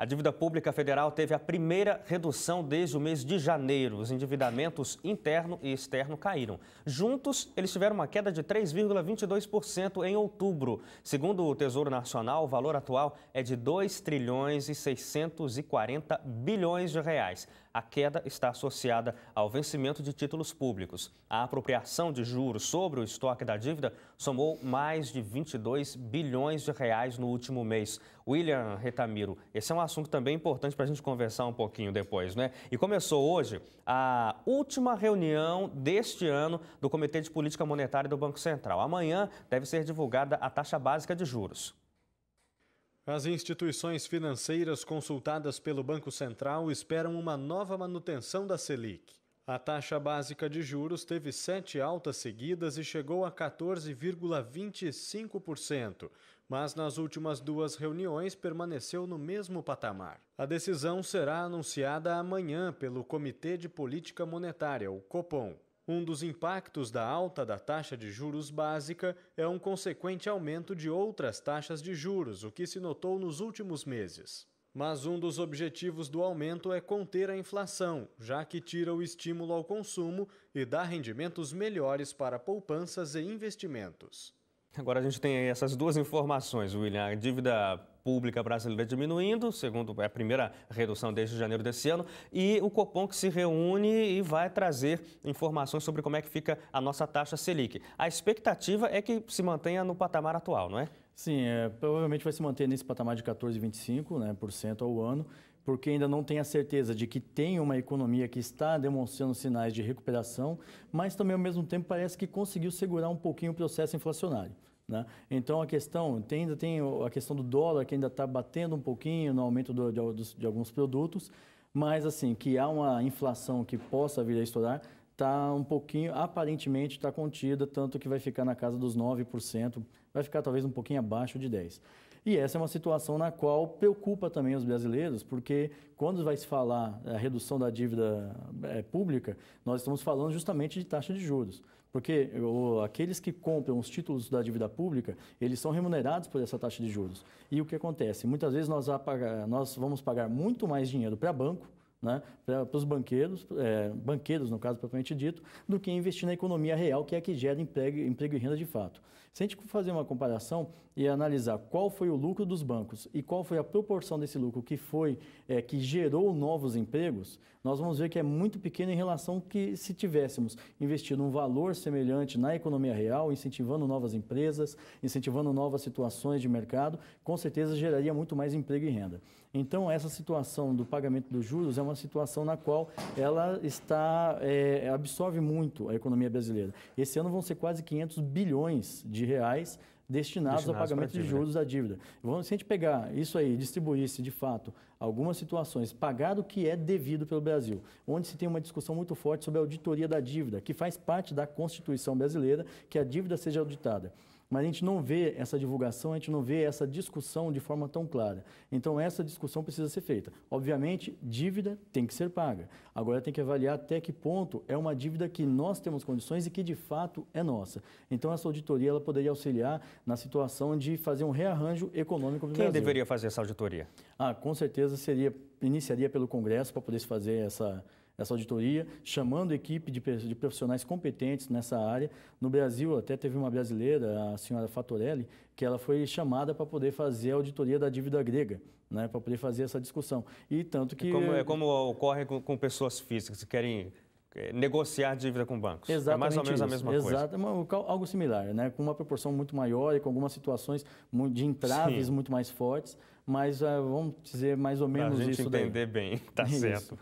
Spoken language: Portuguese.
A dívida pública federal teve a primeira redução desde o mês de janeiro. Os endividamentos interno e externo caíram. Juntos, eles tiveram uma queda de 3,22% em outubro. Segundo o Tesouro Nacional, o valor atual é de 2 trilhões e 640 bilhões de reais. A queda está associada ao vencimento de títulos públicos. A apropriação de juros sobre o estoque da dívida somou mais de 22 bilhões de reais no último mês. William Retamiro, esse é um assunto também importante para a gente conversar um pouquinho depois, né? E começou hoje a última reunião deste ano do Comitê de Política Monetária do Banco Central. Amanhã deve ser divulgada a taxa básica de juros. As instituições financeiras consultadas pelo Banco Central esperam uma nova manutenção da Selic. A taxa básica de juros teve 7 altas seguidas e chegou a 14,25%, mas nas últimas 2 reuniões permaneceu no mesmo patamar. A decisão será anunciada amanhã pelo Comitê de Política Monetária, o Copom. Um dos impactos da alta da taxa de juros básica é um consequente aumento de outras taxas de juros, o que se notou nos últimos meses. Mas um dos objetivos do aumento é conter a inflação, já que tira o estímulo ao consumo e dá rendimentos melhores para poupanças e investimentos. Agora a gente tem aí essas duas informações, William. A dívida pública brasileira diminuindo, segundo a primeira redução desde janeiro desse ano, e o Copom que se reúne e vai trazer informações sobre como é que fica a nossa taxa Selic. A expectativa é que se mantenha no patamar atual, não é? Sim, provavelmente vai se manter nesse patamar de 14,25%, né, ao ano, porque ainda não tem a certeza de que tem uma economia que está demonstrando sinais de recuperação, mas também, ao mesmo tempo, parece que conseguiu segurar um pouquinho o processo inflacionário, né? Então, ainda tem a questão do dólar, que ainda está batendo um pouquinho no aumento de alguns produtos, mas, assim, que há uma inflação que possa vir a estourar, está um pouquinho, aparentemente está contida, tanto que vai ficar na casa dos 9%, vai ficar talvez um pouquinho abaixo de 10%. E essa é uma situação na qual preocupa também os brasileiros, porque quando vai se falar a redução da dívida pública, nós estamos falando justamente de taxa de juros. Porque aqueles que compram os títulos da dívida pública, eles são remunerados por essa taxa de juros. E o que acontece? Muitas vezes nós vamos pagar muito mais dinheiro para banco, né, para os banqueiros no caso propriamente dito, do que investir na economia real, que é a que gera emprego e renda de fato. Se a gente fazer uma comparação e analisar qual foi o lucro dos bancos e qual foi a proporção desse lucro que gerou novos empregos, nós vamos ver que é muito pequeno em relação que se tivéssemos investido um valor semelhante na economia real, incentivando novas empresas, incentivando novas situações de mercado, com certeza geraria muito mais emprego e renda. Então, essa situação do pagamento dos juros é uma situação na qual ela absorve muito a economia brasileira. Esse ano vão ser quase 500 bilhões de reais destinados ao pagamento de juros da dívida. Se a gente pegar isso aí, distribuísse de fato algumas situações, pagar o que é devido pelo Brasil, onde se tem uma discussão muito forte sobre a auditoria da dívida, que faz parte da Constituição brasileira, que a dívida seja auditada. Mas a gente não vê essa divulgação, a gente não vê essa discussão de forma tão clara. Então, essa discussão precisa ser feita. Obviamente, dívida tem que ser paga. Agora, tem que avaliar até que ponto é uma dívida que nós temos condições e que, de fato, é nossa. Então, essa auditoria ela poderia auxiliar na situação de fazer um rearranjo econômico do Brasil. Quem deveria fazer essa auditoria? Com certeza, iniciaria pelo Congresso para poder se fazer essa auditoria, chamando equipe de profissionais competentes nessa área. No Brasil, até teve uma brasileira, a senhora Fatorelli, que ela foi chamada para poder fazer a auditoria da dívida grega, né, para poder fazer essa discussão. E tanto que... É como ocorre com pessoas físicas que querem negociar dívida com bancos. Exatamente, é mais ou menos a mesma coisa. Exato, algo similar, né? Com uma proporção muito maior e com algumas situações de entraves muito mais fortes, mas vamos dizer mais ou menos isso daí. Para a gente entender bem, tá certo.